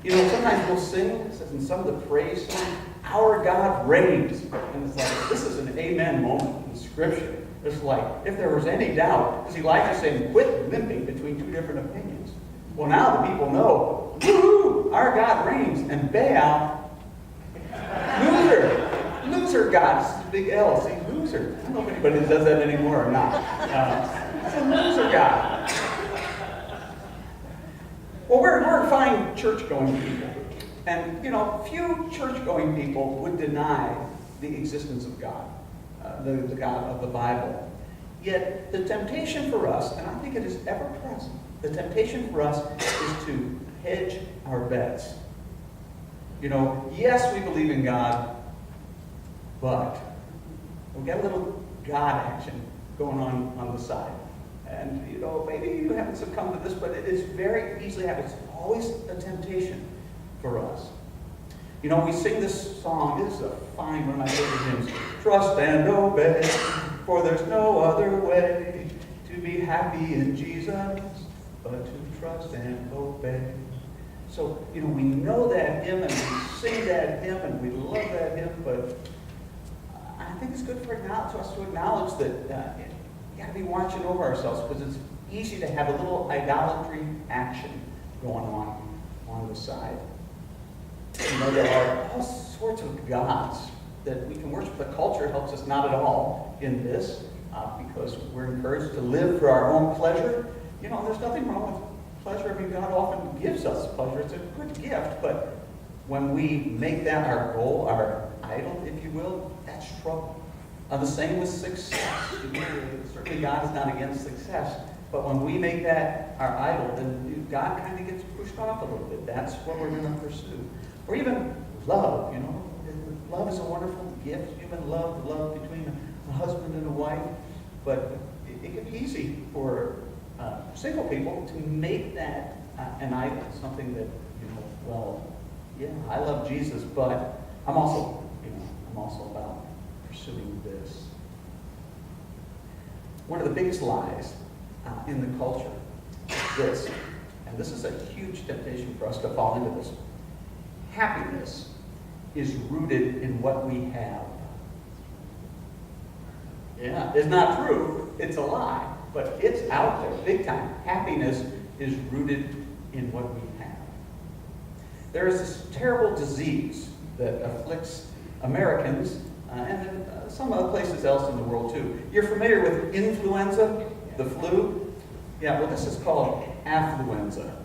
You know, sometimes we'll sing, it says in some of the praise songs, our God reigns. And it's like, this is an amen moment in Scripture. It's like, if there was any doubt, because Elijah's saying, quit limping between two different opinions. Well, now the people know, woo-hoo, our God reigns, and Baal, loser God. This is a big L, see, loser. I don't know if anybody does that anymore or not. It's a loser God. Well, we're fine church-going people. And, you know, few church-going people would deny the existence of God, the God of the Bible. Yet, the temptation for us, and I think it is ever present, the temptation for us is to hedge our bets. You know, yes, we believe in God, but we got a little God action going on the side. And, you know, maybe you haven't succumbed to this, but it is very easily happens. It's always a temptation for us. You know, we sing this song. This is a fine one of my favorite hymns. Trust and obey, for there's no other way to be happy in Jesus but to trust and obey. So, you know, we know that hymn and we sing that hymn and we love that hymn, but I think it's good for us to acknowledge that we got to be watching over ourselves, because it's easy to have a little idolatry action going on the side. You know, there are all sorts of gods that we can worship. The culture helps us not at all in this, because we're encouraged to live for our own pleasure. You know, there's nothing wrong with pleasure. I mean, God often gives us pleasure. It's a good gift, but when we make that our goal, our idol, if you will, that's trouble. The same with success. Certainly God is not against success, but when we make that our idol, then God kind of gets pushed off a little bit. That's what we're going to pursue. Or even love, you know. Love is a wonderful gift. Human love, the love between a husband and a wife. But it can be easy for single people to make that an idol, something that, you know, well, yeah, I love Jesus, but I'm also about pursuing this. One of the biggest lies in the culture is this, and this is a huge temptation for us to fall into this. Happiness is rooted in what we have. Yeah, it's not true, it's a lie, but it's out there big time. Happiness is rooted in what we have. There is this terrible disease that afflicts Americans and in some other places else in the world too. You're familiar with influenza, the flu? Yeah, well, this is called affluenza.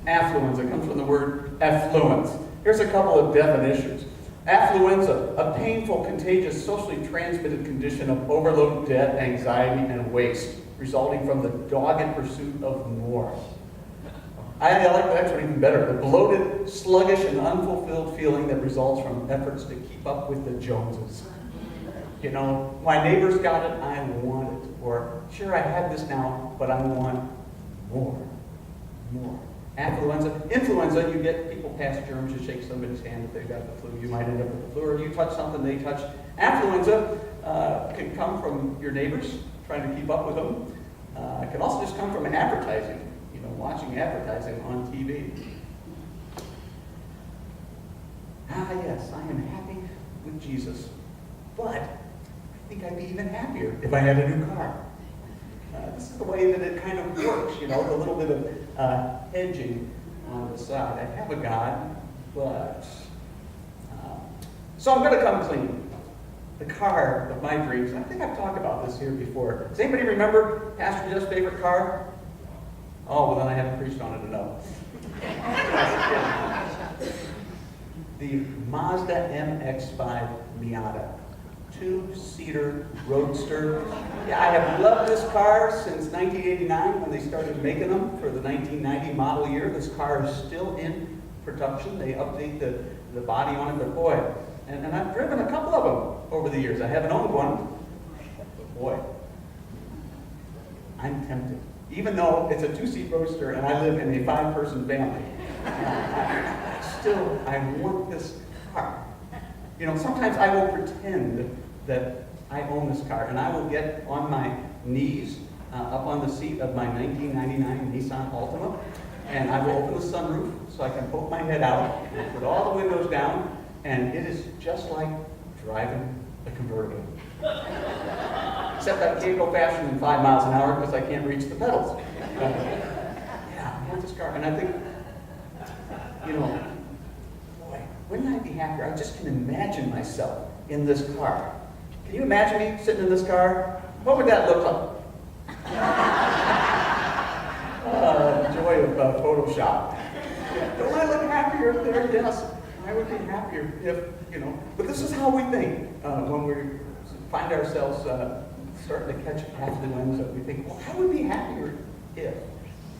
Affluenza comes from the word affluence. Here's a couple of definitions. Affluenza, a painful, contagious, socially transmitted condition of overload, debt, anxiety, and waste, resulting from the dogged pursuit of more. I like the next one even better. The bloated, sluggish, and unfulfilled feeling that results from efforts to keep up with the Joneses. You know, my neighbor's got it, I want it. Or, sure, I have this now, but I want more. More. Affluenza. Influenza, you get people pass germs, you shake somebody's hand if they've got the flu, you might end up with the flu, or you touch something they touch. Affluenza can come from your neighbors, trying to keep up with them. It can also just come from advertising, you know, watching advertising on TV. Ah, yes, I am happy with Jesus, but I think I'd be even happier if I had a new car. This is the way that it kind of works, you know, with a little bit of hedging on the side. I have a God, but... so I'm going to come clean. The car of my dreams. I think I've talked about this here before. Does anybody remember Pastor Jeff's favorite car? Oh, well, then I haven't preached on it enough. The Mazda MX-5 Miata. 2-seater roadster. Yeah, I have loved this car since 1989 when they started making them for the 1990 model year. This car is still in production. They update the body on it, but boy, and I've driven a couple of them over the years. I haven't owned one, but boy, I'm tempted. Even though it's a 2-seat roadster and I live in a 5-person family, I want this car. You know, sometimes I will pretend that I own this car, and I will get on my knees up on the seat of my 1999 Nissan Altima, And I will open the sunroof so I can poke my head out and put all the windows down, and it is just like driving a convertible. Except I can't go faster than 5 miles an hour because I can't reach the pedals. Yeah, I want this car. And I think, boy, wouldn't I be happier? I just can imagine myself in this car. Can you imagine me sitting in this car? What would that look like? The joy of Photoshop. Don't I look happier up there? Yes. I would be happier if, but this is how we think when we find ourselves starting to catch half the winds. We think, well, I would be happier if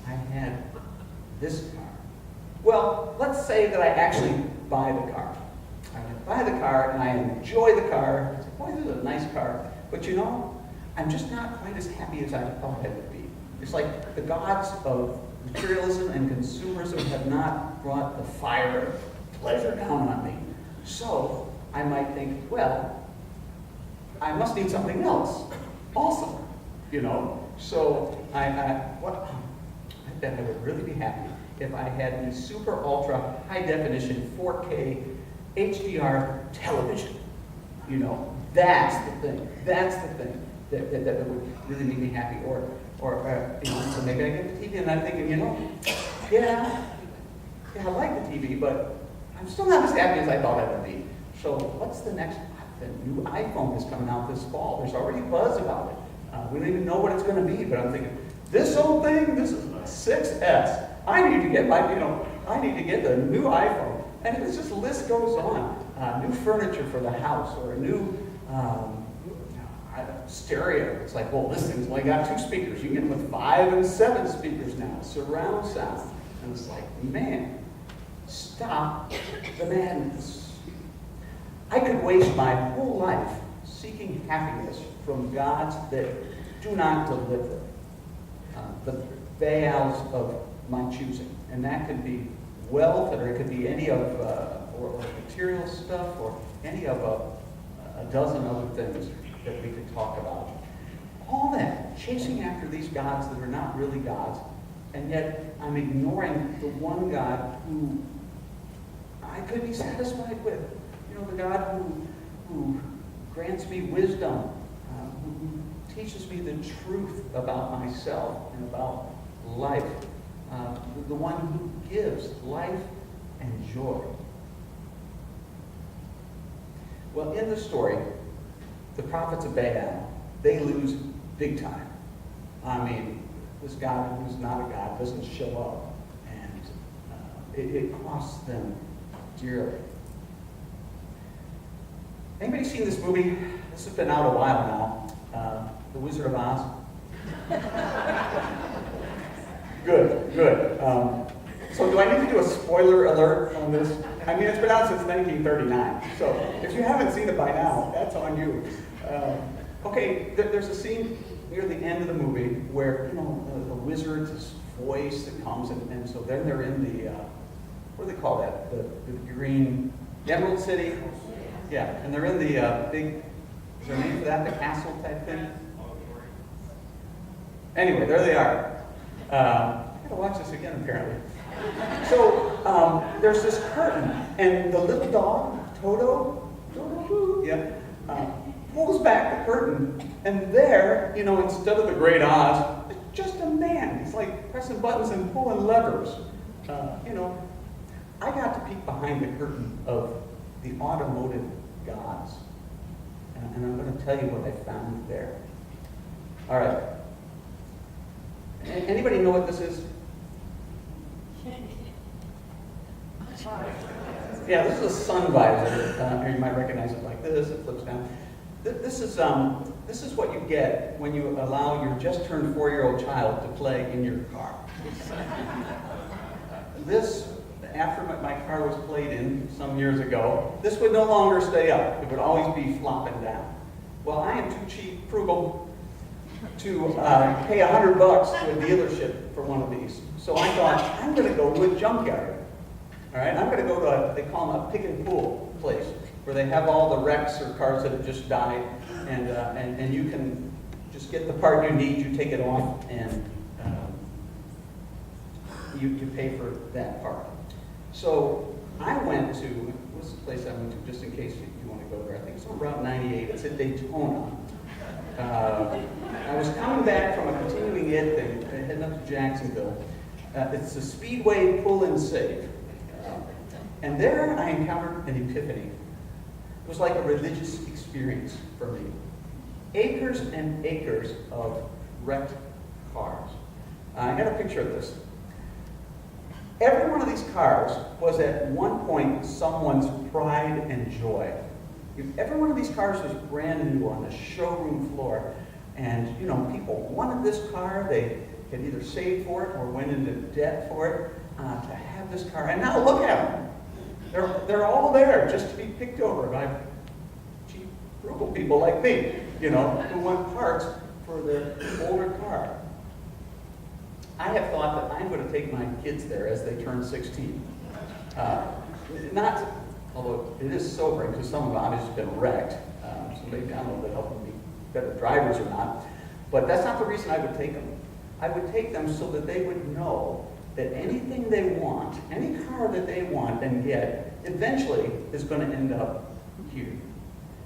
I had this car. Well, let's say that I actually buy the car. I buy the car and I enjoy the car. It's like, boy, this is a nice car. But I'm just not quite as happy as I thought I would be. It's like the gods of materialism and consumerism have not brought the fire of pleasure down on me. So I might think, well, I must need something else. Awesome. So I bet I would really be happy if I had the super ultra high definition 4K HDR television. That's the thing. That's the thing that would really make me happy. Or so maybe I get the TV and I'm thinking, yeah, I like the TV, but I'm still not as happy as I thought I would be. So what's the next? The new iPhone is coming out this fall. There's already buzz about it. We don't even know what it's going to be, but I'm thinking, this old thing, this is a 6S. I need to get the new iPhone. And it's just, the list goes on. New furniture for the house, or a new stereo. It's like, well, this thing's only got 2 speakers. You can get it with 5 and 7 speakers now, surround sound. And it's like, man, stop the madness. I could waste my whole life seeking happiness from gods that do not deliver. The Baals of my choosing. And that could be wealth, or it could be any of, or material stuff, or any of a dozen other things that we could talk about. All that, chasing after these gods that are not really gods, and yet I'm ignoring the one God who I could be satisfied with. The God who grants me wisdom, who teaches me the truth about myself and about life, the one who gives life and joy. Well, in the story, the prophets of Baal, they lose big time. I mean, this God who's not a God doesn't show up, and it costs them dearly. Anybody seen this movie? This has been out a while now. The Wizard of Oz. Good. So do I need to do a spoiler alert on this? I mean, it's been out since 1939. So if you haven't seen it by now, that's on you. Okay, there's a scene near the end of the movie where, the wizard, this voice that comes, and so then they're in the, what do they call that? The green, the Emerald City? Yeah, and they're in the big, is there a name for that? The castle type thing? Anyway, there they are. I gotta watch this again, apparently. So, there's this curtain, and the little dog, Toto, pulls back the curtain, and there, instead of the Great Oz, it's just a man. He's like pressing buttons and pulling levers. I got to peek behind the curtain of the automotive gods. And I'm going to tell you what I found there. All right. Anybody know what this is? Yeah, this is a sun visor. Or you might recognize it like this. It flips down. This is what you get when you allow your just turned 4-year-old child to play in your car. This, after my car was played in some years ago, this would no longer stay up. It would always be flopping down. Well, I am too frugal to pay $100 to a dealership for one of these. So I thought, I'm going to go to a junkyard. All right, I'm going to go to they call them a pick and pull place, where they have all the wrecks or cars that have just died, and you can just get the part you need, you take it off, and you pay for that part. So I went to, what's the place I went to, just in case you want to go there? I think it's on Route 98. It's at Daytona. I was coming back from a continuing ed thing, heading up to Jacksonville. It's a Speedway pull-in save. And there I encountered an epiphany. It was like a religious experience for me. Acres and acres of wrecked cars. I got a picture of this. Every one of these cars was at one point someone's pride and joy. Every one of these cars was brand new on the showroom floor. And, you know, people wanted this car. They had either saved for it or went into debt for it to have this car. And now look at them. They're all there just to be picked over by cheap, frugal people like me, you know, who want parts for their older car. I have thought that I'm going to take my kids there as they turn 16. Although it is sobering because some of them have been wrecked, so maybe I don't know if they help them be better drivers or not. But that's not the reason I would take them. I would take them so that they would know that anything they want, any car that they want and get, eventually is going to end up here.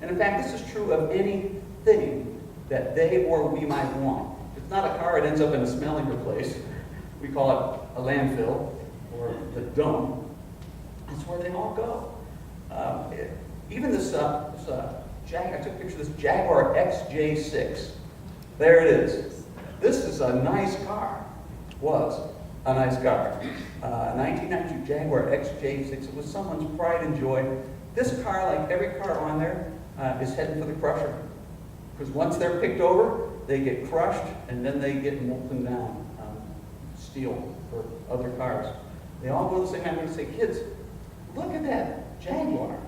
And in fact, this is true of anything that they or we might want. If it's not a car, it ends up in a smelling place. We call it a landfill or the dump. That's where they all go. Even this, I took a picture of this Jaguar XJ6. There it is. This is a nice car. Was a nice car. 1992 Jaguar XJ6. It was someone's pride and joy. This car, like every car on there, is heading for the crusher. Because once they're picked over, they get crushed, and then they get molten down. Steel for other cars. They all go the same way. I'm going to say, kids, look at that Jaguar.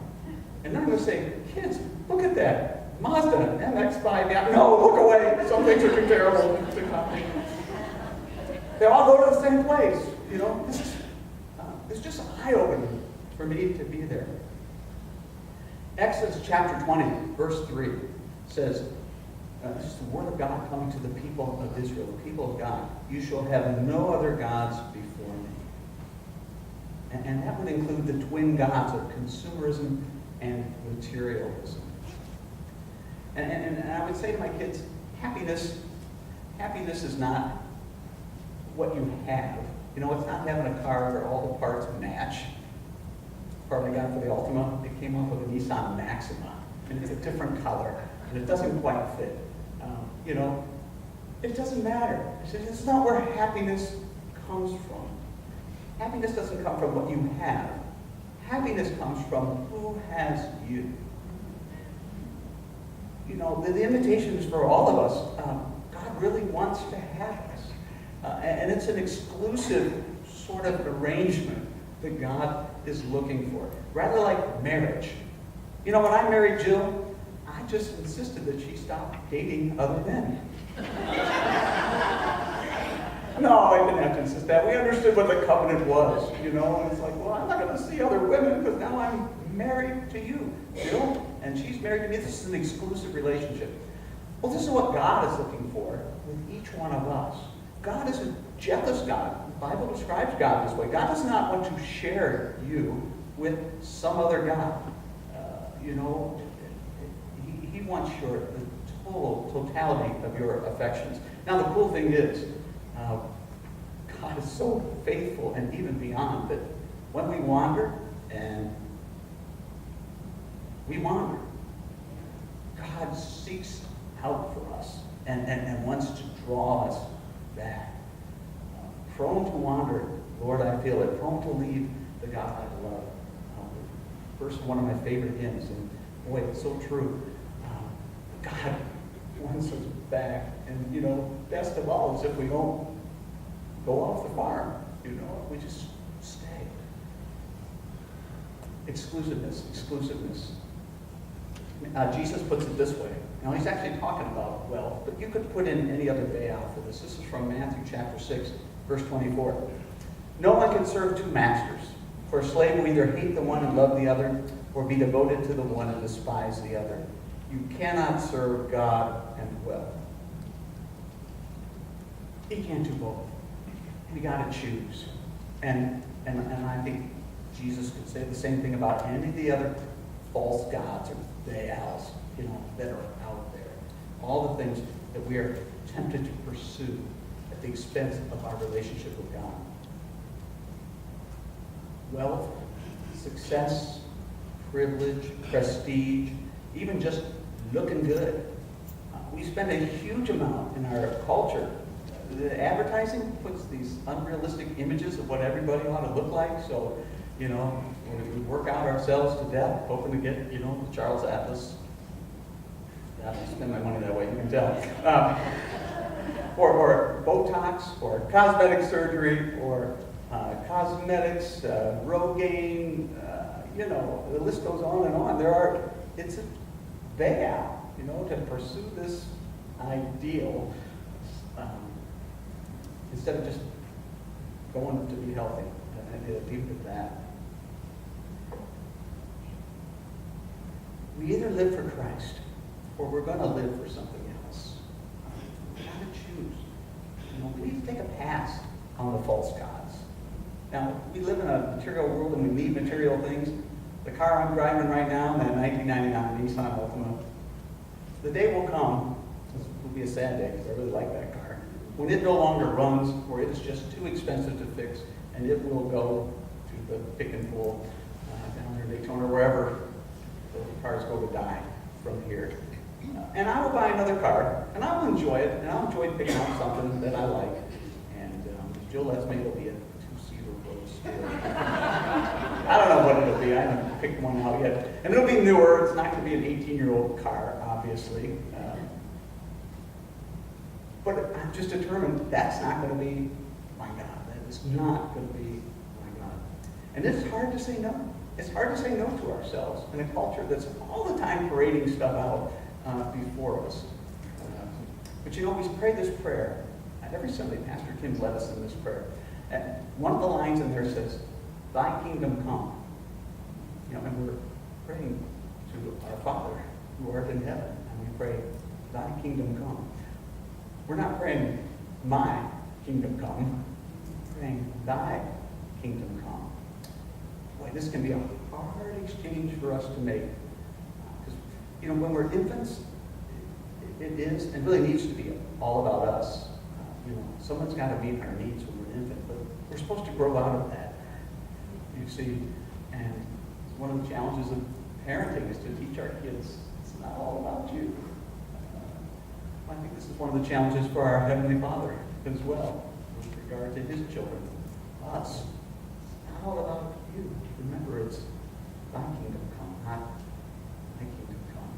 And then I'm going to say, kids, look at that Mazda MX-5. Yeah, no, look away. Some things are too terrible to copy. They all go to the same place. You know, it's just eye-opening for me to be there. Exodus chapter 20, verse 3 says, this is the word of God coming to the people of Israel, the people of God. You shall have no other gods before me. And that would include the twin gods of consumerism and materialism. And I would say to my kids, happiness is not what you have. You know, it's not having a car where all the parts match. The part I got for the Altima, it came off of a Nissan Maxima, and it's a different color, and it doesn't quite fit. You know, it doesn't matter. It's not where happiness comes from. Happiness doesn't come from what you have. Happiness comes from who has you. You know, the invitation is for all of us. God really wants to have us. And it's an exclusive sort of arrangement that God is looking for. Rather like marriage. You know, when I married Jill, I just insisted that she stop dating other men. No, I didn't have to insist that. We understood what the covenant was, you know, and it's like, well, I'm not going to see other women because now I'm married to you, Jill, and she's married to me. This is an exclusive relationship. Well, this is what God is looking for with each one of us. God is a jealous God. The Bible describes God this way. God does not want to share you with some other God. You know, He wants the totality of your affections. Now, the cool thing is, God is so faithful and even beyond that when we wander, and we wander, God seeks out for us and wants to draw us back. Prone to wander, Lord, I feel it. Prone to leave the God I love. First, one of my favorite hymns, and boy, it's so true. God wants us back, and you know, best of all is if we don't go off the farm, you know, we just stay. Exclusiveness. Jesus puts it this way. Now, he's actually talking about wealth, but you could put in any other day out for this. This is from Matthew chapter 6, verse 24. No one can serve two masters, for a slave will either hate the one and love the other, or be devoted to the one and despise the other. You cannot serve God and wealth. You can't do both. You got to choose. And I think Jesus could say the same thing about any of the other false gods or Baals, that are out there. All the things that we are tempted to pursue at the expense of our relationship with God. Wealth, success, privilege, prestige, even just looking good. We spend a huge amount in our culture. The advertising puts these unrealistic images of what everybody ought to look like. So, we work out ourselves to death, hoping to get, the Charles Atlas. I don't spend my money that way, you can tell. Or Botox, or cosmetic surgery, or cosmetics, Rogaine, the list goes on and on. It's a Baal, to pursue this ideal instead of just going to be healthy and leave it at that. We either live for Christ or we're going to live for something else. We've got to choose. Please take a pass on the false gods. Now, we live in a material world and we need material things. The car I'm driving right now, that 1999 Nissan Altima, the day will come, this will be a sad day because I really like that car, when it no longer runs or it is just too expensive to fix and it will go to the pick and pull down there in Daytona, wherever the cars go to die from here. And I will buy another car and I will enjoy it and I'll enjoy picking out something that I like. And Jill lets me, it'll be a two-seater Roadster. I don't know what it'll be. I haven't picked one out yet. And it'll be newer. It's not going to be an 18-year-old car, obviously. But I'm just determined that's not going to be my God. That is not going to be my God. And it's hard to say no. It's hard to say no to ourselves in a culture that's all the time parading stuff out before us. But we pray this prayer. Every Sunday, Pastor Tim led us in this prayer. And one of the lines in there says, "Thy kingdom come." And we're praying to our Father who art in heaven. And we pray, "Thy kingdom come." We're not praying, "My kingdom come." We're praying, "Thy kingdom come." Boy, this can be a hard exchange for us to make. Because, when we're infants, it is and really needs to be all about us. Someone's got to meet our needs when we're an infant, but we're supposed to grow out of that. You see, and one of the challenges of parenting is to teach our kids it's not all about you. I think this is one of the challenges for our Heavenly Father as well, with regard to His children, us. It's not all about you. Remember, it's Thy kingdom come, not my kingdom come.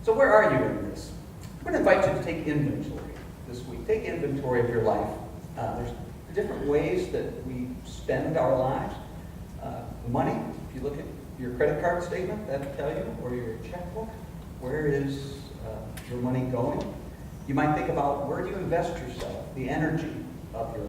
So where are you in this? I'm going to invite you to take inventory this week. Take inventory of your life. There's different ways that we spend our lives. Money, if you look at your credit card statement, that'll tell you, or your checkbook, where is your money going? You might think about where do you invest yourself, the energy of your